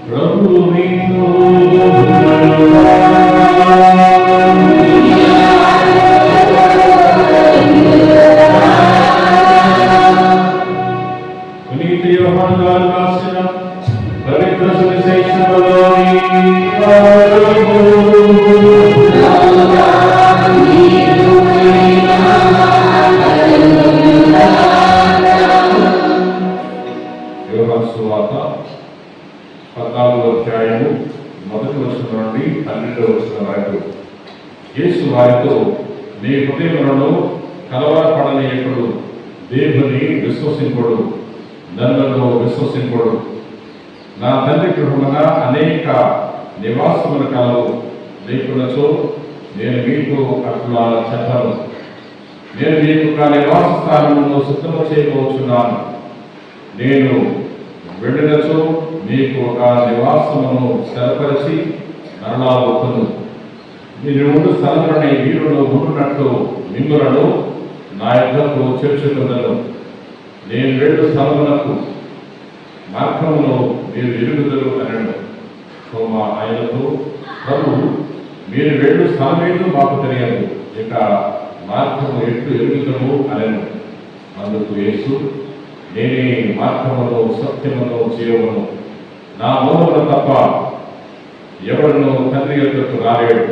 ప్రభు నీతో పునీత యోహాను గారు రాసిన పవిత్ర సువిశేషంలోని యోహాను సువార్త 14వ అధ్యాయము 1వ వచనం నుండి 12వ వచనం వరకు. యేసు వారితో, నీ హృదయములను కలవరపడనీయకుడు, దేవుని విశ్వసింపుడు, నన్ను విశ్వసింపుడు. నా తండ్రి గృహమున అనేక నివాసములు కలవు, లేకున్నచో నేను మీకు అట్లా చెప్పను. నేను మీకు ఒక నివాస స్థానమును సిద్ధము చేయబోచున్నాను. నేను వెళ్ళినచో మీకు ఒక నివాసమును స్థిరపరిచి మరలా వస్తును. మీరు ఉండు స్థలములని వీరులు ఉంటున్నట్లు మిమ్ములను నా యొద్దకు చేర్చుకొందును. నేను వెళ్ళు స్థలములకు మార్గమును మీరు ఎరుగుదురు అనను. మా ఆయనతో, ప్రభు, మీరు వెళ్ళు స్థలమేదో మాకు తెలియదు, ఇక మార్గము ఎట్లు ఎరుగుదము అనను. అందుకు యేసు, నేనే మార్గమును సత్యమును జీవమును, నా మూలమున తప్ప ఎవరును తండ్రి యొద్దకు రాలేడు.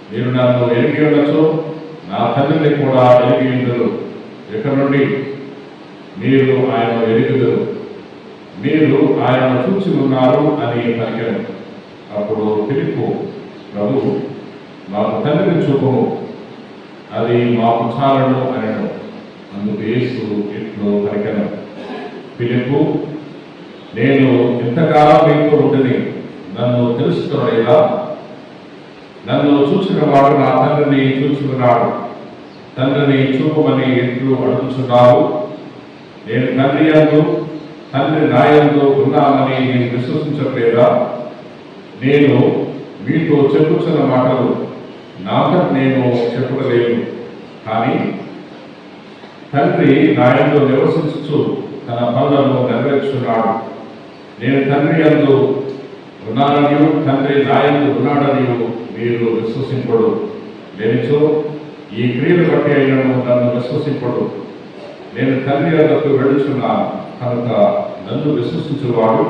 మీరు నన్ను ఎరిగి ఉండొచ్చు, నా తండ్రిని కూడా ఎరిగి ఉందరు. ఇక నుండి మీరు ఆయన ఎరుగుదరు, మీరు ఆయన చూసి ఉన్నారు అని పలికాను. అప్పుడు ఫిలిప్పు, ప్రభు, మాకు తండ్రిని చూపము, అది మాకు చాలను అనను. అందుకు యేసు ఇట్లు పలికెను, ఫిలిప్పు, నేను ఇంతకాలం మీతో ఉంటని నన్ను తెలుసుకోలేదా? నన్ను చూసిన వాడు నా తండ్రిని చూసుకున్నాడు. తండ్రిని చూపమని ఎట్లు అడుగుతున్నావు? నేను తండ్రి యందు, తండ్రి నా యందు ఉన్నామని నేను విశ్వసించట్లేదా? నేను మీతో చెప్పుచున్న మాటలు నాతో నేను చెప్పలేను, కానీ తండ్రి నా యందు నివసించు తన పనులను నెరవేర్చున్నాడు. నేను తండ్రి యందు ఉన్నాననియు, తండ్రి నా యందు ఉన్నాడనియు మీరు విశ్వసింపడు. లేనిచో ఈ క్రియలు బట్టి అయినను నన్ను విశ్వసింపడు. నేను తండ్రి యొద్దకు వెళ్ళుచున్నాను కనుక నన్ను విశ్వసించువాడు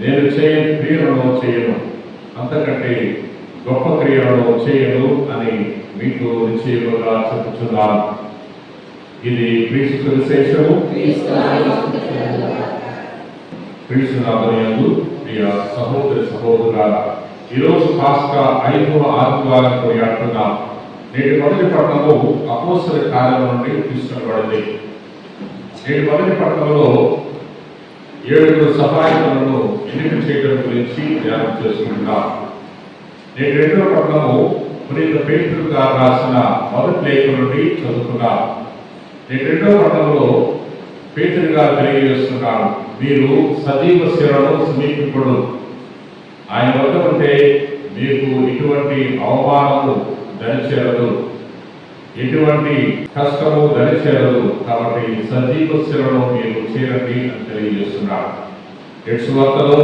నేను చేయని క్రియలను చేయను, అంతకంటే గొప్ప క్రియలను చేయను అని మీకు నిశ్చయముగా చెప్పుచున్నాను. ఇది క్రీస్తు సువిశేషము. క్రీస్తు నామమునందు ప్రియ సహోదరి సహోదరులారా, ఈరోజు పాస్కా 5వ ఆదివారం కొనియాడుతున్నాం. నేటి మొదటి పట్టణము అపోస్తలుల కార్యాల నుండి తీసుకునబడింది. నేటి మొదటి పట్టణంలో 7 సహాయకులను ఎన్నిక చేయడం గురించి ధ్యానం చేసుకుంటున్నాం. నేటి రెండవ పట్టణము పునీత పేతురు గారు రాసిన మొదటి లేఖ నుండి చదువుకున్నాం. నేటి రెండవ పట్టణంలో పేతురు గారు తెలియజేస్తున్నారు, మీరు సజీవ శిలను సమీపింపుడు. ఆయన వద్ద ఉంటే మీకు ఎటువంటి అవమానము దరిచేరదు, ఎటువంటి కష్టము దరిచేరదు. కాబట్టి సజీవ శిలను మీరు చేరండి అని తెలియజేస్తున్నారు. సువార్తలో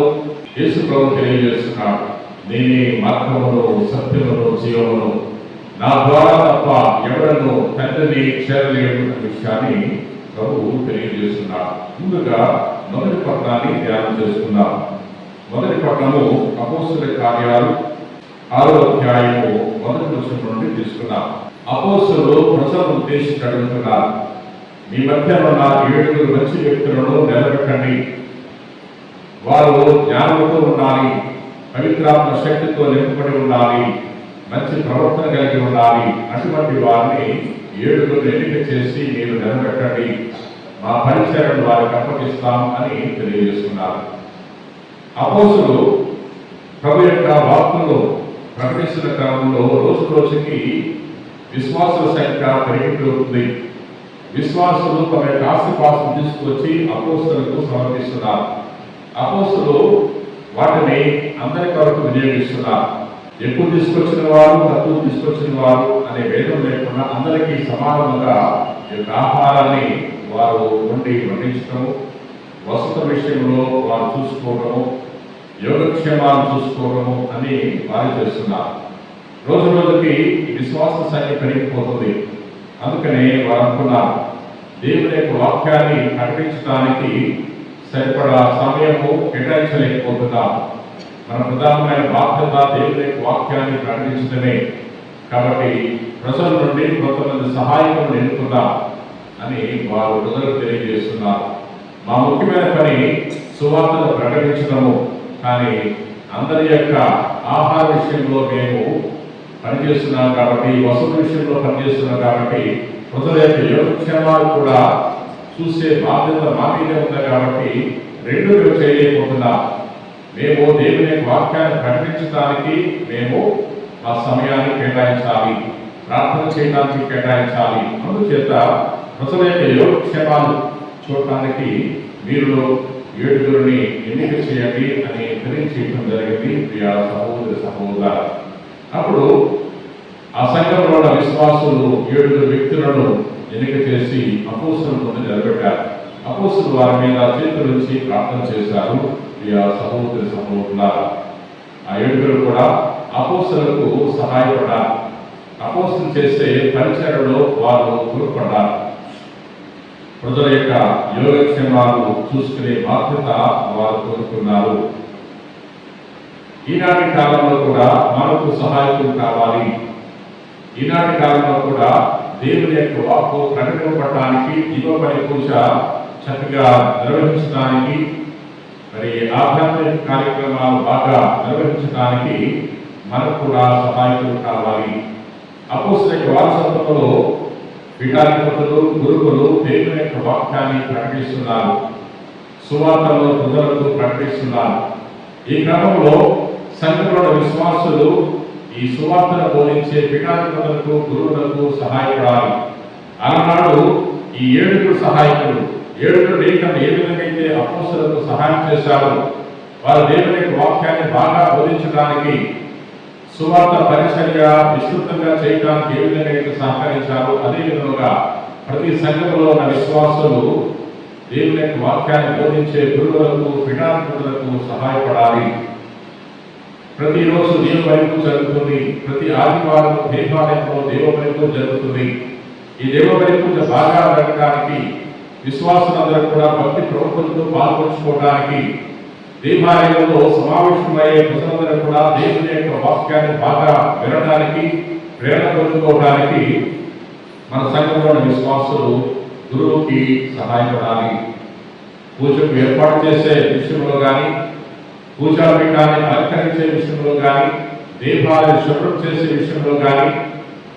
యేసు ప్రభు తెలియజేస్తున్నాడు, నేనే మార్గమును సత్యమును జీవమును, నా ద్వారా తప్ప ఎవరను తండ్రిని చేరలేడు అనే విషయాన్ని ప్రభు తెలియజేస్తున్నారు. ముందుగా మొదటి పట్టణాన్ని ధ్యానం చేసుకుందాం. మొదటి పట్టణము అపోస్తలుల కార్యాలు 6వ అధ్యాయము 1వ వచనం నుండి తీసుకున్నాం. అపోస్తలులు ప్రజలను ఉద్దేశించి అడుగుతున్నారు, మీ మధ్య ఉన్న 7 మంచి వ్యక్తులను నిలబెట్టండి. వారు జ్ఞానంతో ఉండాలి, పవిత్రాత్మ శక్తితో నింపబడి ఉండాలి, మంచి ప్రవర్తన కలిగి ఉండాలి. అటువంటి వారిని 7 ఎన్నిక చేసి మీరు నిలబెట్టండి, మా పరిచయాలను వారికి అప్పగిస్తాం అని తెలియజేస్తున్నారు. అపోస్తలులు ప్రభు యొక్క వాక్కును ప్రకటిస్తున్న క్రమంలో రోజు రోజుకి విశ్వాసుల సంఖ్య పెరిగిపోతుంది. విశ్వాసులు తమ యొక్క ఆస్తిపాస్తులు తీసుకొచ్చి అపోస్తలులకు సమర్పిస్తున్నారు. అపోస్తలులు వాటిని అందరి కొరకు వినియోగిస్తున్నారు. ఎక్కువ తీసుకొచ్చిన వారు, తక్కువ తీసుకొచ్చిన వారు అనే భేదం లేకుండా అందరికీ సమానంగా ఈ యొక్క ఆహారాన్ని వారు వండించడము, వసతుల విషయంలో వారు చూసుకోవడము, యోగక్షేమాలు చూసుకోవడము అని వారు చేస్తున్నారు. రోజు రోజుకి ఈ విశ్వాస సంఖ్య పెరిగిపోతుంది. అందుకనే వారు అనుకున్నారు, దేవుని యొక్క వాక్యాన్ని ప్రకటించడానికి సరిపడా సమయము కేటాయించలేకపోతున్నాం. మన ప్రధానమైన బాధ్యత దేవుని యొక్క వాక్యాన్ని ప్రకటించడమే. కాబట్టి ప్రజల నుండి కొంతమంది సహాయకులను ఎన్నుకుందాం అని వారు ప్రజలకు తెలియజేస్తున్నారు. మా ముఖ్యమైన పని సువార్తను ప్రకటించడము, కానీ అందరి యొక్క ఆహార విషయంలో మేము పనిచేస్తున్నాం కాబట్టి, వసతి విషయంలో పనిచేస్తున్నాం కాబట్టి, ప్రజల యొక్క యోగక్షేమాలు కూడా చూసే బాధ్యత మా మీదే ఉంది. కాబట్టి రెండు మేము చేయలేకపోతున్నాం. మేము దేవుని యొక్క వాక్యాన్ని ప్రకటించడానికి మేము మా సమయాన్ని కేటాయించాలి, ప్రార్థన చేయడానికి కేటాయించాలి. అందుచేత ప్రజల యొక్క యోగక్షేమాలు చూడటానికి మీరు 7 ఎన్నిక చేయండి అని తెలియచేయడం జరిగింది. ప్రియ సహోదరి సహోదర, అప్పుడు ఆ సంఘంలో ఉన్న విశ్వాసులు 7 వ్యక్తులను ఎన్నిక చేసి అపోస్తలుల ముందు నిలబెట్టారు. అపోస్తలులు వారి మీద చేతులుంచి ప్రార్థన చేశారు. ప్రియ సహోదరి సహోదరుల, ఆ 7 కూడా అపోస్తలులకు సహాయపడ్డారు. అపోస్తలు చేసే పరిచర్యలో వారు తోడ్పడ్డారు. ప్రజల యొక్క యోగక్షేమాలు చూసుకునే బాధ్యత వారు కోరుకున్నారు. ఈనాటి కాలంలో కూడా మనకు సహాయకులు కావాలి. ఈనాటి కాలంలో కూడా దేవుని యొక్క వాక్కు ప్రకటింపబడటానికి దిగుబడి పూజ చక్కగా నిర్వహించడానికి, మరి ఆధ్యాత్మిక కార్యక్రమాలు బాగా నిర్వహించడానికి మనకు కూడా సహాయకులు కావాలి. అపోస్తలుల యొక్క వారసత్వంలో పీఠాధిపతులు, గురువులు దేవుని యొక్క వాక్యాన్ని ప్రకటిస్తున్నారు, సువార్తలో ప్రజలకు ప్రకటిస్తున్నారు. ఈ క్రమంలో సంఘంలో విశ్వాసులు ఈ సువార్తను బోధించే పీఠాధిపతులకు, గురువులకు సహాయపడాలి. ఆనాడు ఈ 7 సహాయకులు 7 లేఖను ఏ విధంగా అయితే అపోస్తలులకు సహాయం చేశారు, వారు దేవుని యొక్క వాక్యాన్ని బాగా బోధించడానికి, సువార్త పరిచర్య విస్తృతంగా చేయడానికి ఏ విధంగా అయితే సహకరించారో, అదే విధంగా ప్రతి సంఘంలో ఉన్న విశ్వాసులు దేవుని యొక్క వాక్యాన్ని బోధించే గురువులకు, పీఠాధిపతులకు సహాయపడాలి. ప్రతిరోజు దేవబలి జరుగుతుంది. ప్రతి ఆదివారం దేవాలయంలో దేవబలి జరుగుతుంది. ఈ దేవబలి పూజ బాగా జరగడానికి, విశ్వాసులందరూ కూడా భక్తి ప్రవృత్తులతో పాల్గొంచుకోవడానికి, దేవాలయంలో సమావేశమయ్యే ప్రజలందరూ కూడా దేవుని యొక్క వాక్యాన్ని బాగా వినడానికి, ప్రేరణ పొందుకోవడానికి మన సంఘంలోని విశ్వాసులు గురువుకి సహాయపడాలి. పూజకు ఏర్పాటు చేసే విషయంలో కానీ, పూజాపీఠాన్ని అలంకరించే విషయంలో కానీ, దేవాలయం శుభ్రం చేసే విషయంలో కానీ,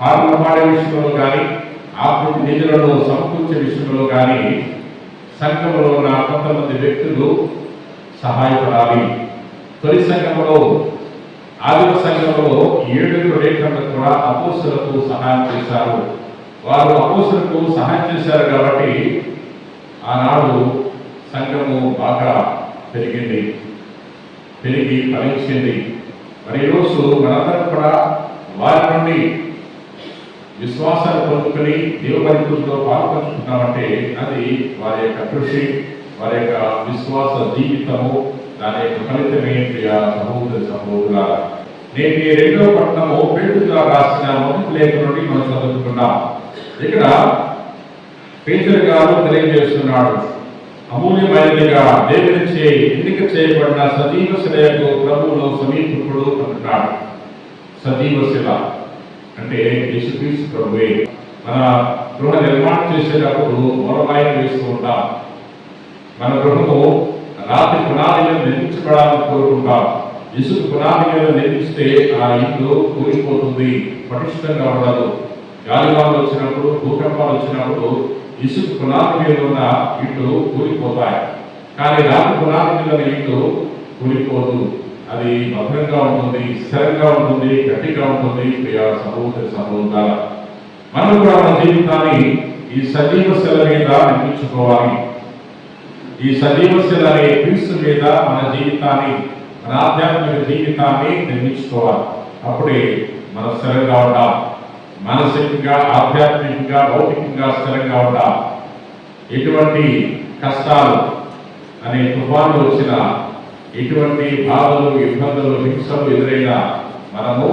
పాటలు పాడే విషయంలో కానీ, ఆకృతి నిధులను సమకూర్చే విషయంలో కానీ సంఘంలో ఉన్న కొంతమంది వ్యక్తులు సహాయపడాలి. తొలి సంఘంలో, ఆదిమ సంఘంలో 7 లేఖలను కూడా అపోస్తలులకు సహాయం చేశారు. వారు అపోస్తలులకు సహాయం చేశారు కాబట్టి ఆనాడు సంఘము బాగా పెరిగి ఫలించింది. మరి ఈరోజు మనందరం కూడా వారి నుండి విశ్వాసాన్ని పొందుకొని దేవుని పూజలో పాల్పంచుకున్నామంటే అది వారి యొక్క కృషి, వారి యొక్క విశ్వాస జీవితము, దాని యొక్క ఫలితమే. ప్రియ సహోదరి సహోదరులారా, నేటి 2వ పట్టణము పేతురు రాసిన మొదటి లేఖ నుండి మనం చదువుకున్నాం. ఇక్కడ పేతురు గారు తెలియజేస్తున్నాడు, అమూల్యమైనదిగా దేవునిచే ఎన్నిక చేయబడిన సజీవ శిలకు ప్రభువులో సమీపకుడు అంటున్నాడు. సజీవ శిల అంటే యేసుక్రీస్తు ప్రభువే. మన గృహ నిర్మాణం చేసేటప్పుడు మొరమాయిని వేస్తూ ఉంటాం. మన గృహము రాతి పునాది మీద నిర్మించబడాలని కోరుకుంటాం. ఇసుక పునాది మీద నిర్మిస్తే ఆ ఇల్లు కూలిపోతుంది, పటిష్టంగా ఉండదు. గాలివానలు వచ్చినప్పుడు, భూకంపాలు వచ్చినప్పుడు ఇసుక పునాది మీద ఉన్న ఇల్లు కూలిపోతాయి. కానీ రాతి పునాది మీద ఇల్లు కూలిపోదు, అది భద్రంగా ఉంటుంది, స్థిరంగా ఉంటుంది, గట్టిగా ఉంటుంది. ప్రియ సహోదరి సహోదరులారా, మనం కూడా మన జీవితాన్ని ఈ సజీవ శిల మీద నిర్మించుకోవాలి. ఈ సజీవ శిల అనే క్రీస్తు మీద మన జీవితాన్ని, మన ఆధ్యాత్మిక జీవితాన్ని నిర్మించుకోవాలి. అప్పుడే మనం స్థిరంగా ఉంటాం. మానసికంగా, ఆధ్యాత్మికంగా, భౌతికంగా స్థిరంగా ఉంటాం. ఎటువంటి కష్టాలు అనే తుఫాను వచ్చినా, ఇటువంటి బాధలు, ఇబ్బందులు, హింసలు ఎదురైనా మనము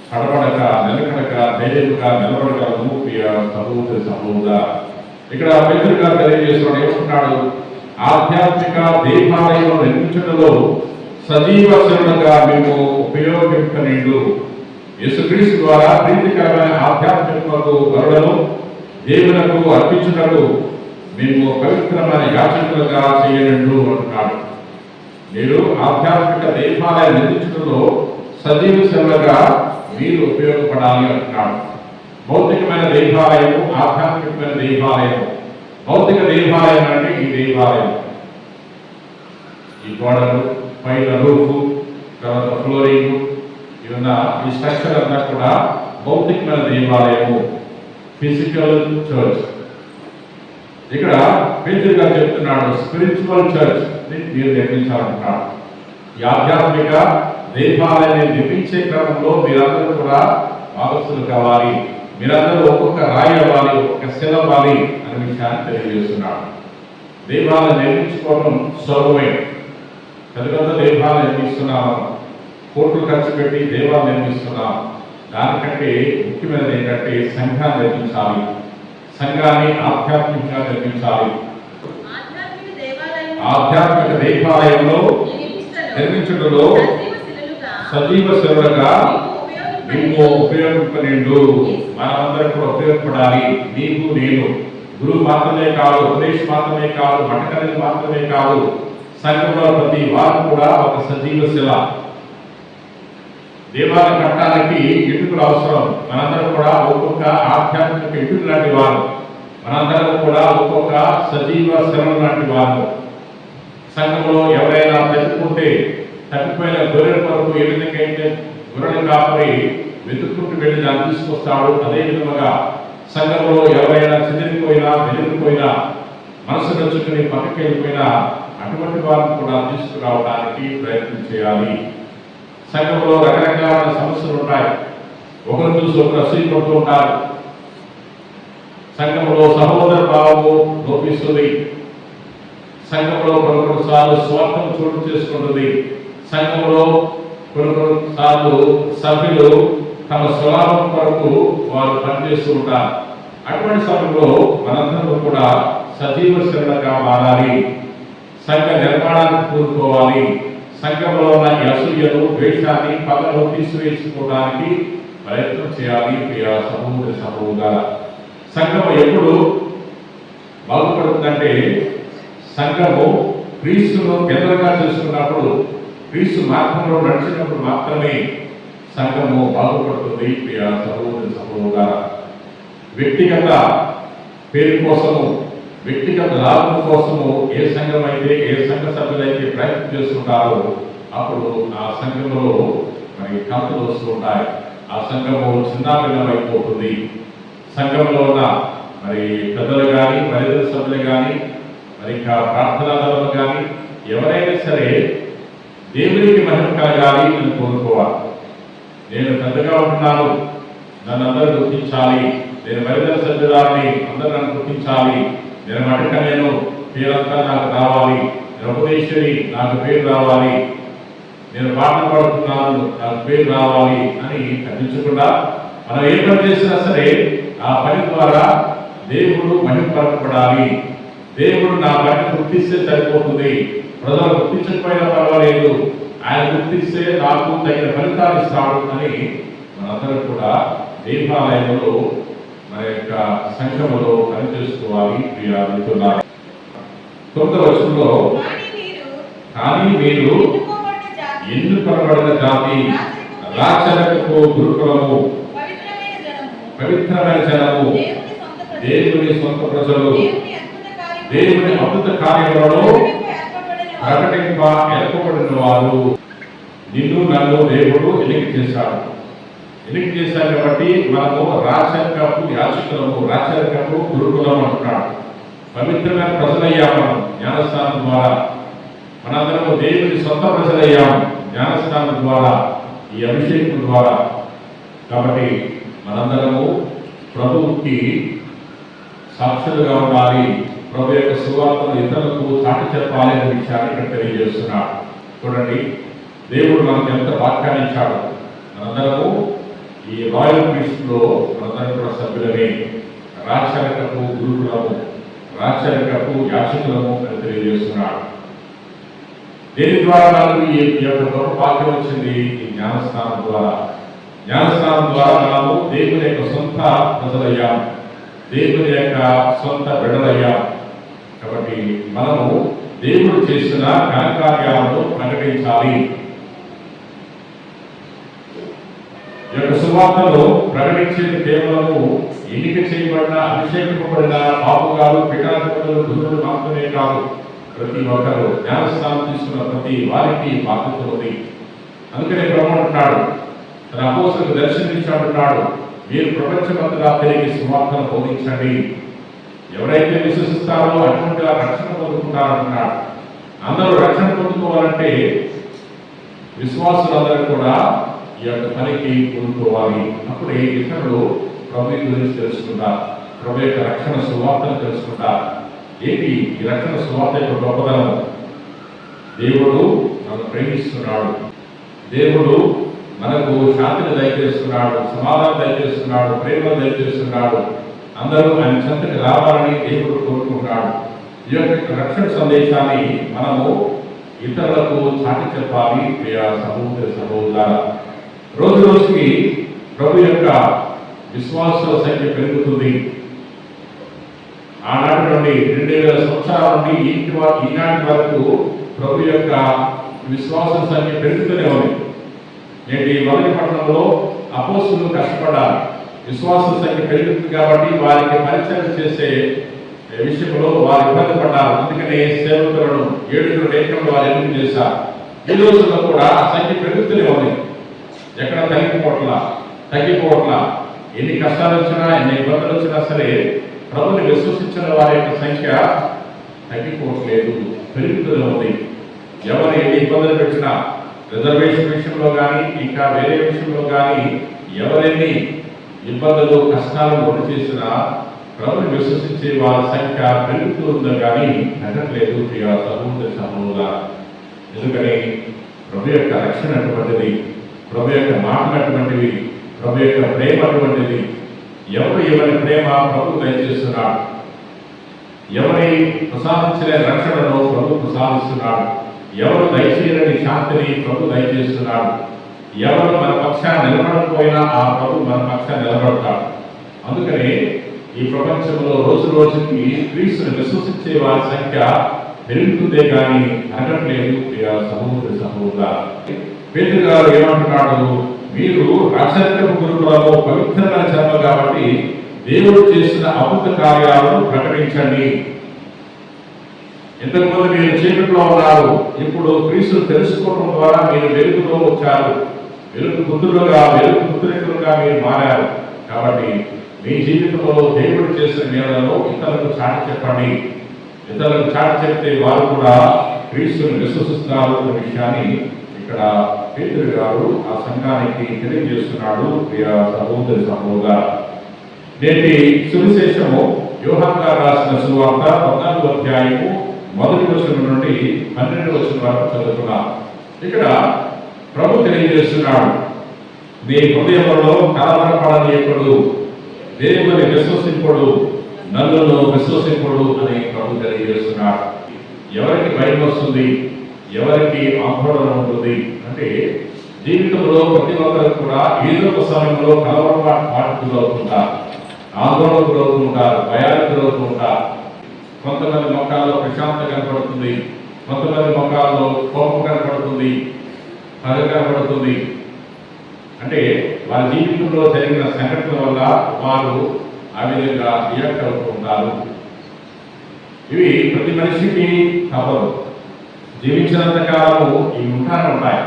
కడపడక, నిలకడక, ధైర్యంగా నిలబడగలము. ప్రియ సహోదరి సహోదరుడా, ఇక్కడ పేతురు గారు తెలియజేస్తున్నాడు, ఏమంటున్నాడు? ఆధ్యాత్మిక దేవాలయం నిర్మించడంలో సజీవ శరణంగా మేము ఉపయోగింపనిండు. యేసుక్రీస్తు ద్వారా ప్రీతికరమైన ఆధ్యాత్మికకు గరులను దేవులకు అర్పించుటకు మేము పవిత్రమైన యాచకులుగా చేయనిండు అంటున్నాడు. మీరు ఆధ్యాత్మిక దేవాలయం నిర్మించడంలో సజీవ శరణంగా మీరు ఉపయోగపడాలి అంటున్నాడు. భౌతికమైన దేవాలయము, ఆధ్యాత్మికమైన దేవాలయం. భౌతిక దేవాలయం అంటే ఈ దేవాలయం, ఈ గోడలు, పైన రూఫ్, తర్వాత ఫ్లోరింగ్, ఇవన్న ఈ స్ట్రక్చర్ అంతా కూడా భౌతికమైన దేవాలయము, ఫిజికల్ చర్చ్. ఇక్కడ పేతురు గారు చెప్తున్నాడు, స్పిరిచువల్ చర్చ్ మీరు నిర్మించాలంటున్నాడు. ఈ ఆధ్యాత్మిక దేవాలయాన్ని నిర్మించే క్రమంలో మీరందరూ కూడా భాగస్తులు కావాలి. మీరందరూ ఒక్కొక్క రాయి అవ్వాలి, ఒక్కొక్క శిల అవ్వాలి అనే విషయాన్ని తెలియజేస్తున్నాడు. దేవాలయం నిర్మించుకోవడం సులభమే. పెద్ద పెద్ద దేవాలయం నిర్మిస్తున్నాము, కోట్లు ఖర్చు పెట్టి దేవాలయం నిర్మిస్తున్నాం. దానికంటే ముఖ్యమైనది ఏంటంటే సంఘాన్ని నిర్మించాలి, సంఘాన్ని ఆధ్యాత్మికంగా నిర్మించాలి. ఆధ్యాత్మిక దేవాలయంలో నిర్మించడంలో సజీవ శిలువగా మేము ఉపయోగింపనిండు. మనమందరం కూడా ఉపయోగపడాలి. నీకు నేను గురువు మాత్రమే కాదు, ఉపదేశం మాత్రమే కాదు, మఠకరణ మాత్రమే కాదు, సంఘంలో ప్రతి వారు కూడా ఒక సజీవ శిల. దేవాలయం కట్టడానికి ఇటుకలు అవసరం. మనందరం కూడా ఒక్కొక్క ఆధ్యాత్మిక ఇటుక లాంటి వారు, మనందరం కూడా ఒక్కొక్క సజీవ శిల లాంటి వారు. సంఘంలో ఎవరైనా తగ్గిపోతే, తప్పిపోయిన గొర్రెల కొరకు ఏ విధంగా అయితే గొర్రెలు కాపరి వెతుక్కుంటూ వెళ్ళి దాన్ని తీసుకొస్తాడు, అదే విధంగా సంఘంలో ఎవరైనా చెదిరిపోయినా, వెలిగిపోయినా, మనసు నచ్చుకుని పక్కకి వెళ్ళిపోయినా అటువంటి వారిని కూడా తీసుకురావడానికి ప్రయత్నం చేయాలి. సంఘంలో రకరకాల సమస్యలు ఉంటాయి. ఒకరు చూసి ఒకరు అసూయపడుతూ ఉంటారు. సంఘంలో సహోదర భావము లోపిస్తుంది. సంఘంలో కొన్ని సార్లు స్వార్థం చోటు చేసుకుంటుంది. సంఘంలో కొన్ని సార్లు సభ్యులు తమ స్వలాభం కొరకు వారు పనిచేస్తూ ఉంటారు. అటువంటి సమయంలో మనందరూ కూడా సజీవ శరణగా మారాలి. సంఘ నిర్మాణానికి కూరుకోవాలి. సంఘంలో ఉన్న అసూయను, ద్వేషాన్ని, పగను తీసివేసుకోవడానికి ప్రయత్నం చేయాలి. ప్రియ సహోదరి సహోదరుడా, సంఘం ఎప్పుడు బాగుపడుతుందంటే సంఘము క్రీస్తును కేంద్రంగా చేసుకున్నప్పుడు, క్రీస్తు మార్గంలో నడిచినప్పుడు మాత్రమే సంఘము బాగుపడుతుంది. ప్రియ సహోదరి సహోదరుడా, వ్యక్తిగత పేరు కోసము, వ్యక్తిగత లాభం కోసము ఏ సంఘం అయితే, ఏ సంఘ సభ్యులైతే ప్రయత్నం చేస్తుంటారో అప్పుడు ఆ సంఘంలో మరి కలతలు వస్తూ ఉంటాయి. ఆ సంఘము చిన్నాభిన్నమైపోతుంది. సంఘంలో ఉన్న మరి పెద్దలు కానీ, పరిధి సభ్యులు కానీ, మరి ఇంకా ప్రార్థనా దళాలు కానీ ఎవరైనా సరే దేవునికి మహిమ కలగాలి అని కోరుకోవాలి. నేను పెద్దగా ఉంటున్నాను, నన్ను అందరూ గుర్తించాలి, నేను పరిధి సభ్యురాలని అందరూ నన్ను గుర్తించాలి, నేను మటకలేను, పేరంతా నాకు రావాలి, నేను ఉపదేశుని నాకు పేరు రావాలి, నేను పాటలు పాడుతున్నాను నాకు పేరు రావాలి అని కనిపించకుండా మనం ఏ పని చేసినా సరే ఆ పని ద్వారా దేవుడు మహిమపరచబడాలి. దేవుడు నా పని గుర్తిస్తే సరిపోతుంది, ప్రజలు గుర్తించకపోయినా పర్వాలేదు, ఆయన గుర్తిస్తే నాకు తగిన ఫలితాలు ఇస్తాడు అని మనందరం కూడా దేవాలయంలో మన యొక్క సంఘములో పనిచేసుకోవాలి. ప్రియ మిత్రులారా, 9వ వచనంలో కానీ మీరు ఎన్నుకొనబడిన జాతి, రాచరికపు గురుకులము, పవిత్రమైన జనము, దేవుని సొంత ప్రజలు, దేవుని అద్భుత కార్యములను ప్రకటింప ఏర్పడిన వారు. నిన్ను నన్ను దేవుడు ఎన్నిక చేశాడు. ఎన్నిక చేశాడు కాబట్టి మనము రాచరికపు యాజకులము, రాచరికపు గురుకులము అంటున్నాడు. పవిత్రమైన ప్రజలయ్యాము మనం జ్ఞానస్నానం ద్వారా. మనందరము దేవుని సొంత ప్రజలయ్యాము జ్ఞానస్నానం ద్వారా, ఈ అభిషేకం ద్వారా. కాబట్టి మనందరము ప్రభువుకి సాక్షులుగా ఉండాలి. ప్రభు యొక్క సువార్తను ఇతరులకు చాటి చెప్పాలి అనే విషయాన్ని ఇక్కడ తెలియజేస్తున్నాడు. చూడండి, దేవుడు మనకు ఎంత వాక్యాన్ని ఇచ్చాడు. మనందరము ఈ రాయల్ పీస్లో మనందరం కూడా సభ్యులమే, రాచరికపు గురుకులము, రాచరికపు యాచకులము అని తెలియజేస్తున్నాడు. దేని ద్వారా నాకు ఈ యొక్క గొప్ప వాక్యం వచ్చింది? ఈ జ్ఞానస్నానం ద్వారా. జ్ఞానస్నానం ద్వారా మనము దేవుని యొక్క సొంత ప్రజలయ్యాం, దేవుని యొక్క సొంత బిడ్డలయ్యాం. కాబట్టి మనము దేవుడు చేసిన ఘనకార్యాలను ప్రకటించాలి. ఈ యొక్క సువార్తలో ప్రకటించేది కేవలము ఎన్నిక చేయబడిన, అభిషేకింపబడిన పాపుగారు, పిఠాధిపతులు, గురువులు మాత్రమే కాదు. ప్రతి ఒక్కరు జ్ఞానస్నానం తీసుకున్న ప్రతి వారికి బాధ్యత ఉంది. అందుకనే ప్రభు అంటున్నాడు, తన అపోస్తలులకు దర్శనమిచ్చాడున్నాడు, మీరు ప్రపంచమంతటా తిరిగి సువార్తను బోధించండి. ఎవరైతే విశ్వసిస్తారో అటువంటి రక్షణ పొందుకుంటారంటున్నాడు. అందరూ రక్షణ పొందుకోవాలంటే విశ్వాసులందరూ కూడా ఈ యొక్క పనికి కోరుకోవాలి. అప్పుడే ఇతరులు ప్రభు గురించి తెలుసుకుంటారు, ప్రభు యొక్క రక్షణ సువార్తను తెలుసుకుంటారు. ఏంటి ఈ రక్షణ సువార్త యొక్క గొప్పదనం? దేవుడు మనకు ప్రేమిస్తున్నాడు, దేవుడు మనకు శాంతిని దయచేస్తున్నాడు, సమాధానం దయచేస్తున్నాడు, ప్రేమను దయచేస్తున్నాడు. అందరూ ఆయన చెంతకి రావాలని దేవుడు కోరుకుంటున్నాడు. ఈ యొక్క రక్షణ సందేశాన్ని మనము ఇతరులకు చాటి చెప్పాలి. ప్రియ సహోదర సహోదర, రోజు రోజుకి ప్రభు యొక్క విశ్వాసుల సంఖ్య పెరుగుతుంది. ఆనాటి నుండి 2000 సంవత్సరాల నుండి ఈనాటి వరకు ప్రభు యొక్క విశ్వాసుల సంఖ్య పెరుగుతూనే ఉంది. నేటి మొదటి పట్టణంలో అపోస్తులు కష్టపడాలి, విశ్వాసుల సంఖ్య పెరుగుతుంది కాబట్టి వారికి పరిచయం చేసే విషయంలో వారు ఇబ్బంది పడ్డారు. అందుకనే సేవకులను 7 రేఖలు వారు ఎన్నిక చేశారు. ఈ రోజుల్లో కూడా ఆ సంఖ్య పెరుగుతూనే ఉంది, ఎక్కడ తగ్గిపోవట్లా. ఎన్ని కష్టాలు వచ్చినా, ఎన్ని ఇబ్బందులు వచ్చినా సరే ప్రభుని విశ్వసించిన వారి యొక్క సంఖ్య తగ్గిపోవట్లేదు, పెరుగుతూనే ఉంది. ఎవరు ఎన్ని ఇబ్బందులు పెట్టినా, రిజర్వేషన్ విషయంలో కానీ ఇంకా వేరే విషయంలో కానీ ఎవరెన్ని ఇబ్బందులు కష్టాలు గురి చేసినా ప్రభుని విశ్వసించే వారి సంఖ్య పెరుగుతూ ఉందో కానీ తగ్గట్లేదు. ప్రియ సహోదర సహోదర, ఎందుకని ప్రభు యొక్క రక్షణ అటువంటిది, ప్రభు యొక్క మాటలు అటువంటివి, ప్రభు యొక్క ప్రేమ అటువంటిది. ఎవరి ప్రేమ ప్రభు దయచేస్తున్నాడు, ఎవరి ప్రసాదించిన రక్షణను ప్రభు ప్రసాదిస్తున్నాడు, ఎవరు దయచేయని శాంతిని ప్రభు దయచేస్తున్నాడు. ఎవరు మన పక్షాన్ని నిలబడకపోయినా ఆ ప్రభు మన పక్షాన్ని నిలబడతాడు. అందుకని ఈ ప్రపంచంలో రోజు రోజుకి క్రీస్తుని విశ్వసించే వారి సంఖ్య పెరుగుతుందే కానీ తగ్గట్లేదు. సహోదర సహోదర, పేతురు గారు ఏమంటున్నాడు? మీరు రాచరికపు గురుకులలో పవిత్రమైన జన్మ కాబట్టి దేవుడు చేసిన అద్భుత కార్యాలను ప్రకటించండి. ఇంతకుముందు మీరు చీకట్లో ఉన్నారు, ఇప్పుడు క్రీస్తును తెలుసుకోవడం ద్వారా మీరు వెలుగులో వచ్చారు, వెలుగు పుత్రులుగా మీరు మారారు. కాబట్టి మీ జీవితంలో దేవుడు చేసిన మేళలో ఇతరులకు చాటి చెప్పండి. ఇతరులకు చాటి చెప్తే వారు కూడా క్రీస్తుని విశ్వసిస్తున్నారు అనే విషయాన్ని ఇక్కడ పేతురు గారు ఆ సంఘానికి తెలియజేస్తున్నాడు. ప్రియ సహోదరి సహోదర, నేటి సువిశేషము యోహాను గారు రాసిన సువార్త 14వ అధ్యాయము 1వ వచనం నుండి 12వ వచనం వరకు చదువుతున్నాం. ఇక్కడ ప్రభు తెలియజేస్తున్నాడు, నీ హృదయంలో కలవరపడనీయకుడు, దేవుని విశ్వసింపుడు, నన్ను విశ్వసింపుడు అని ప్రభు తెలియజేస్తున్నాడు. ఎవరికి భయం వస్తుంది, ఎవరికి ఆందోళన ఉంటుంది అంటే జీవితంలో ప్రతి ఒక్కరు కూడా ఏదో ఒక సమయంలో కలవరపాటుకు గురవుతుంటారు, ఆందోళనకు గురవుతుంటారు, భయానికి గురవుతుంటారు. కొంతమంది మొక్కల్లో ప్రశాంతత కనపడుతుంది, కొంతమంది మొక్కల్లో కోపం కనపడుతుంది, పగ కనపడుతుంది. అంటే వారి జీవితంలో జరిగిన సంఘటన వల్ల వారు ఆ విధంగా రియాక్ట్ అవుతూ ఉంటారు. ఇవి ప్రతి మనిషికి తప్పదు. జీవించినంత కాలము ఇవి ఉంటానే ఉంటాయి.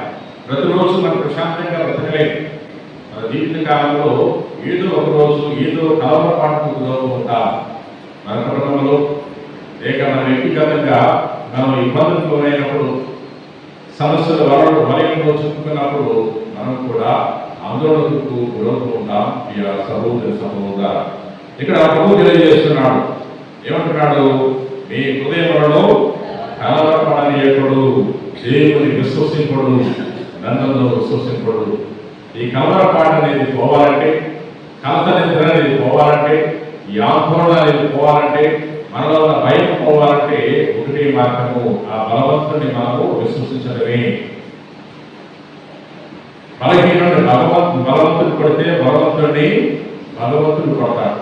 ప్రతిరోజు మనం ప్రశాంతంగా బ్రతకలేదు. మన జీవిత కాలంలో ఏదో ఒక రోజు ఏదో కలవరపాటుకు గురవుతూ ఉంటాం. మన కుటుంబంలో లేక మన వ్యక్తిగతంగా మనం ఇబ్బందులు గురైనప్పుడు, సమస్యల వలయంలో చిక్కుకున్నప్పుడు మనం కూడా ఆందోళనకు గురవుతూ ఉంటాం. ఈ సహోదర సహోదర, ఇక్కడ ప్రభు తెలియజేస్తున్నాడు, ఏమంటున్నాడు? మీ హృదయంలో కలవరపడనీయకుడు, దేవుని విశ్వసింపుడు, నన్ను విశ్వసింపుడు. ఈ కలవరపాటు అనేది పోవాలంటే, కలత నిద్ర అనేది పోవాలంటే, ఈ ఆందోళన అనేది పోవాలంటే, మనలో ఉన్న భయం పోవాలంటే ఒకటే మార్గము, ఆ బలవంతుడిని మనము విశ్వసించడమే. బలహీనుడు బలవంతుడు కొడితే భగవంతుడు కొడతాడు.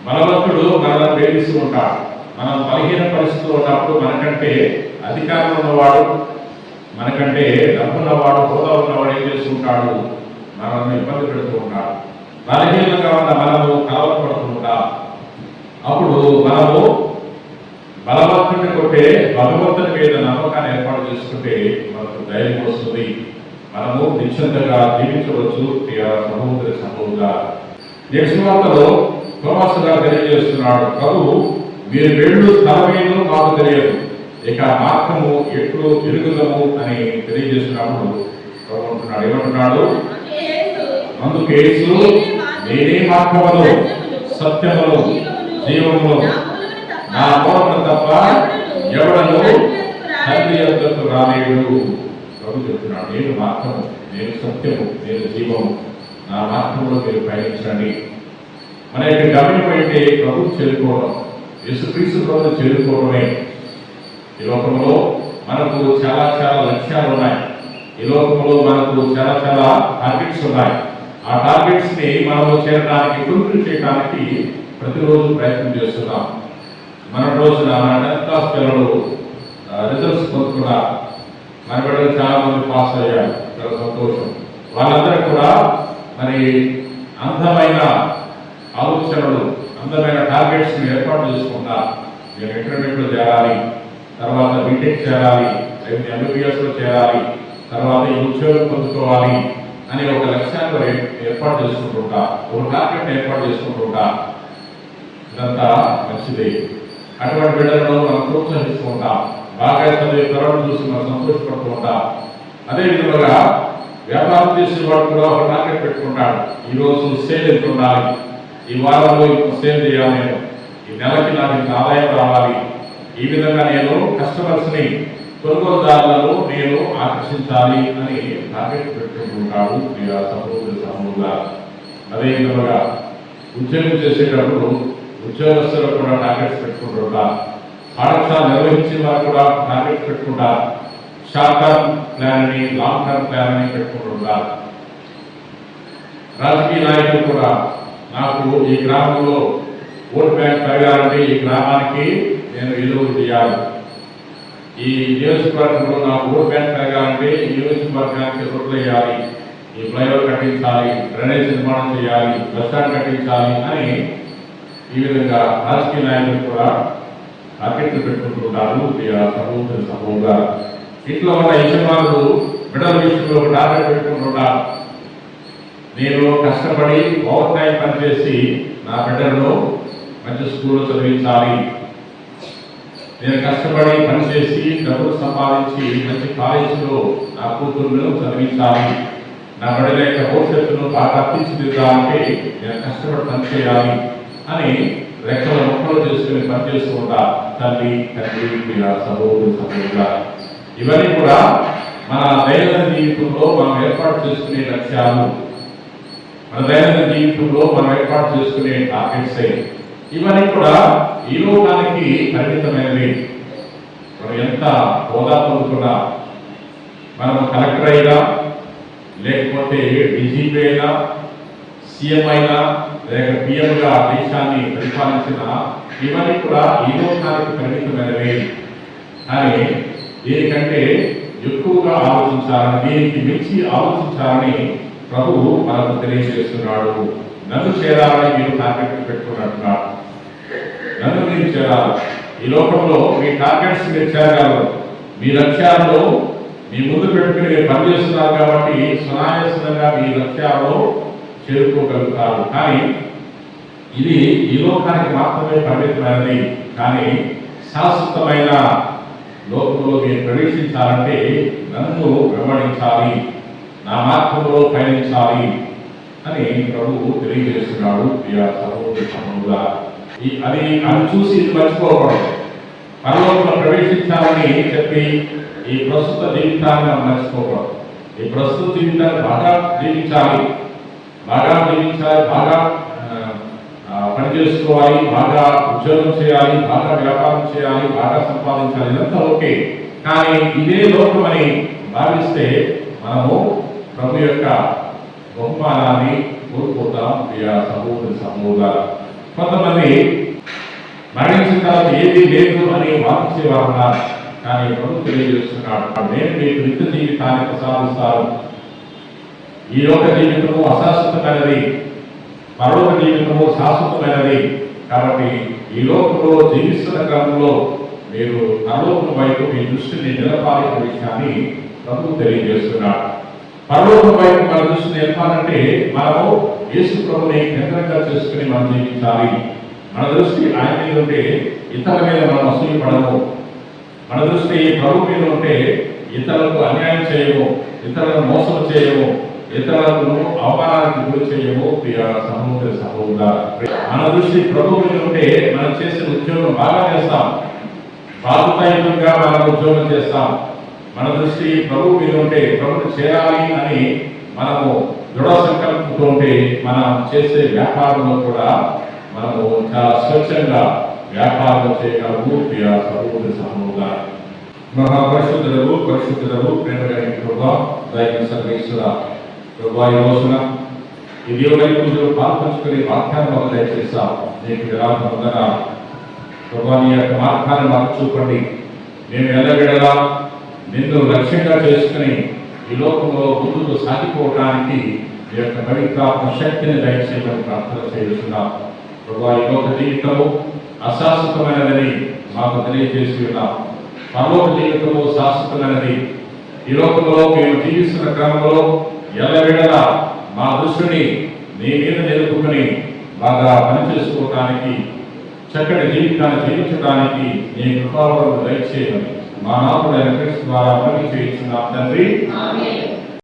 బలవంతుడు మనల్ని ప్రేమిస్తూ ఉంటాడు. మనం బలహీన పరిస్థితులు ఉన్నప్పుడు మనకంటే అధికారం ఉన్నవాడు, మనకంటే డబ్బున్నవాడు, హోదా ఉన్నవాడు ఏం చేస్తూ ఉంటాడు? మనల్ని ఇబ్బంది పెడుతూ ఉంటాడు. బలహీనంగా ఉన్న మనము కలవరపడుతూ ఉంటాం. అప్పుడు మనము బలవంతుడిని కొట్టే భగవంతుని మీద నమ్మకాన్ని ఏర్పాటు చేసుకుంటే మనకు ధైర్యం వస్తుంది. మనము నిశ్చింతగా జీవించవచ్చు. సహోదరుగా యెషువాలో తోమాసు గారు తెలియజేస్తున్నాడు, ప్రభు మీరు వెళ్ళు తలవేను మాకు తెలియదు, ఇక మార్గము ఎట్లు ఎరుగుదము అని తెలియజేస్తున్నప్పుడు ప్రభు అంటున్నాడు, ఏమంటున్నాడు? అందుకు యేసు నేనే మార్గమును సత్యమును జీవమును, నా మూలమున తప్ప ఎవడను తండ్రి యొద్దకు రాలేడు. ప్రభు చెప్తున్నాడు, నేను మార్గము, నేను సత్యము, నేను జీవము, నా మార్గంలో మీరు ప్రయాణించండి. మన యొక్క గమ్యం అయితే ప్రభు చేరుకోవడం, యేసుక్రీస్తు ప్రభు చేరుకోవడమే. ఈ లోకంలో మనకు చాలా చాలా లక్ష్యాలు ఉన్నాయి. ఈ లోకంలో మనకు చాలా చాలా టార్గెట్స్ ఉన్నాయి. ఆ టార్గెట్స్ ని మనము చేరడానికి, ఫుల్ఫిల్ చేయడానికి ప్రతిరోజు ప్రయత్నం చేస్తున్నాం. మన రోజున మన 10th క్లాస్ పిల్లలు రిజల్ట్స్ పొందుకున్నారు. మన బిడ్డలు చాలా మంది పాస్ అయ్యారు, చాలా సంతోషం. వాళ్ళందరూ కూడా మరి అందమైన ఆలోచనలు, అందమైన టార్గెట్స్ ఏర్పాటు చేసుకుంటారు. నేను ఇంటర్మీడియట్లో చేరాలి, తర్వాత బీటెక్ చేరాలి, లేకపోతే ఎంబీబీఎస్లో చేరాలి, తర్వాత ఈ ఉద్యోగం పొందుకోవాలి అని ఒక లక్ష్యాన్ని ఏర్పాటు చేసుకుంటుంటా, ఒక టార్గెట్ ఏర్పాటు చేసుకుంటుంటా. ఇదంతా మంచిదే. అటువంటి బిడ్డలను మనం ప్రోత్సహిస్తూ ఉంటాం. బాగా చదివే తరం చూసి మనం సంతోషపడుతూ ఉంటాం. అదేవిధంగా వ్యాపారం చేసే వాడు కూడా ఒక టార్గెట్ పెట్టుకుంటాడు. ఈరోజు సేల్ ఎంత ఉండాలి, ఈ వారంలో ఇంత సేల్ చేయాలి, నేను ఈ నెలకి నాకు ఇంత ఆదాయం రావాలి, ఈ విధంగా నేను కస్టమర్స్ని, కొనుగోలుదారులను నేను ఆకర్షించాలి అని టార్గెట్ పెట్టుకుంటాడు సహోదరుగా. అదేవిధంగా ఉద్యోగం చేసేటప్పుడు ఉద్యోగస్తులు కూడా టార్గెట్స్ పెట్టుకుంటుంటారు. పాఠశాల నిర్వహించే వారు కూడా టార్గెట్స్ పెట్టుకుంటారు. షార్ట్ టర్మ్ ప్లాన్ అని, లాంగ్ టర్మ్ ప్లాన్ అని పెట్టుకుంటుంటారు. రాజకీయ నాయకులు కూడా నాకు ఈ గ్రామంలో ఓటు బ్యాంక్ పెరగాలంటే ఈ గ్రామానికి నేను ఏదో చేయాలి, ఈ నియోజకవర్గంలో నాకు ఓటు బ్యాంక్ పెరగాలంటే ఈ నియోజకవర్గానికి రోడ్లు వేయాలి, ఈ ఫ్లైఓవర్ కట్టించాలి, డ్రైనేజ్ నిర్మాణం చేయాలి, బస్ స్టాండ్ కట్టించాలి అని ఈ విధంగా రాజకీయ నాయకులు కూడా టార్గెట్లు పెట్టుకుంటుంటారు. సహోదరుగా ఇంట్లో ఉన్న యజమానులు బిడ్డల విషయంలో ఒక టార్గెట్ పెట్టుకుంటుంటారు. నేను కష్టపడి ఓవర్ టైం పనిచేసి నా బిడ్డలను మంచి స్కూల్లో చదివించాలి, నేను కష్టపడి పనిచేసి డబ్బులు సంపాదించి మంచి కాలేజీలో నా కూతుర్లను చదివించాలి, నా బిడ్డల యొక్క భవిష్యత్తును బాగా తీర్చిదిద్దాలంటే నేను కష్టపడి పనిచేయాలి అని రెక్కల మొక్కలు చేసుకుని పనిచేస్తూ ఉంటారు తల్లి, తండ్రి, సహోదరుగా. ఇవన్నీ కూడా మన దైనందిన జీవితంలో మనం ఏర్పాటు చేసుకునే లక్ష్యాలు, మన దైనందిన జీవితంలో మనం ఏర్పాటు చేసుకునే టార్గెట్స్. ఇవన్నీ కూడా ఈ లోకానికి పరిమితమైనవి. మనం ఎంత హోదా పొందుకున్నా, మనం కలెక్టర్ అయినా, లేకపోతే డీజీపీ అయినా, సీఎం అయినా, లేక పిఎంగా దేశాన్ని పరిపాలించిన, ఇవన్నీ కూడా ఈ లోకానికి పరిమితమైనవి. కానీ దీనికంటే ఎక్కువగా ఆలోచించాలని, దీనికి మించి ఆలోచించాలని ప్రభువు మనకు తెలియజేస్తున్నాడు. నన్ను చేరాలని మీరు టార్గెట్ పెట్టుకున్నట్టున్నారు. నన్ను మీరు చేరాలి. ఈ లోకంలో మీ టార్గెట్స్ మీరు చేరగలరు. మీ లక్ష్యాలను మీ ముందు పెట్టుకుని మీరు పనిచేస్తున్నారు కాబట్టి సునాయాసంగా మీ లక్ష్యాలను చేరుకోగలుగుతారు. కానీ ఇది ఈ లోకానికి మాత్రమే పరిమితమైనది. కానీ శాశ్వతమైన లోకంలో మీరు ప్రవేశించాలంటే నన్ను వెంబడించాలి, నా మార్గంలో పయనించాలి అని ప్రభువు తెలియజేస్తున్నాడు. సహోదరుగా అది చూసి మర్చిపోకూడదు. పరలోకంలో ప్రవేశించాలని చెప్పి ఈ ప్రస్తుత జీవితాన్ని మనం మర్చిపోకూడదు. ఈ ప్రస్తుత జీవితాన్ని బాగా జీవించాలి, బాగా పని చేసుకోవాలి, బాగా ఉద్యోగం చేయాలి, బాగా వ్యాపారం చేయాలి, బాగా సంపాదించాలి, ఇదంతా ఓకే. కానీ ఇదే లోకం అని భావిస్తే మనము ప్రభు యొక్క బహుమానాన్ని కోల్పోతాం. సహోదరు కొంతమంది మరణించిన తర్వాత ఏది లేదు అని వాదించేవారు ఉన్నారు. కానీ ప్రభు తెలియజేస్తున్నాడు, నేను మీకు నిత్య జీవితాన్ని ప్రసాదిస్తాను. ఈ లోక జీవితము అశాశ్వతమైనది, పరలోక జీవితము శాశ్వతమైనది. కాబట్టి ఈ లోకంలో జీవిస్తున్న క్రమంలో మీరు పరలోకం వైపు మీ దృష్టిని నిలపాలి విషయాన్ని ప్రభు తెలియజేస్తున్నాడు. పరలోకం వైపు మన దృష్టిని నిలపాలంటే మనము యేసు ప్రభుని కేంద్రంగా చేసుకుని మనం జీవించాలి. మన దృష్టి ఆయన మీద ఉంటే ఇతరుల మీద మనం అసూయపడము. మన దృష్టి ప్రభు మీద ఉంటే ఇతరులకు అన్యాయం చేయము, ఇతరులను మోసం చేయము, ఇతరులను అవమానానికి గురి చేయము. సహోదర మన దృష్టి ప్రభు మీద ఉంటే మనం చేసే ఉద్యోగం బాగా చేస్తాం, బాధ్యతాయుతంగా మనం ఉద్యోగం చేస్తాం. మన దృష్టి ప్రభు మీద ఉంటే ప్రభుని చేరాలి అని మనము దృఢ సంకల్పంతో ఉంటే మనం చేసే వ్యాపారంలో కూడా మనము చాలా స్వచ్ఛంగా వ్యాపారం చేయగలము. సహోదర పరిశుద్ధులకు ప్రేమ కలిగిన ప్రభా, దైవ సర్వేశ్వర ప్రభా, ఈ రోజున ఈ దేవుని పూజలు పాల్పంచుకుని వాక్యాన్ని మాకు దయచేస్తాం. నీకు విరాధంగా ప్రభా, నీ యొక్క మార్గాన్ని మాకు చూపండి. మేము ఎల్లగడలా నిన్ను లక్ష్యంగా చేసుకుని ఈ లోకంలో ముందుకు సాగిపోవడానికి ఈ యొక్క పవిత్రాత్మ శక్తిని దయచేయమని ప్రార్థన చేస్తున్నాం. ప్రభా, ఈ లోక జీవితము అశాశ్వతమైనదని మాకు తెలియజేసి ఉన్నాం. పరలోక జీవితము శాశ్వతమైనది. ఈ లోకంలో మేము జీవిస్తున్న క్రమంలో ఎల్లవేళలా మా దృష్టిని నీ మీద నిలుపుకొని బాగా పనిచేసుకోవటానికి, చక్కటి జీవితాన్ని జీవించడానికి నీ కృపావరం దయచేయమని మా నాథుడైన క్రీస్తు ద్వారా మనవి చేయించున్నాం తండ్రి.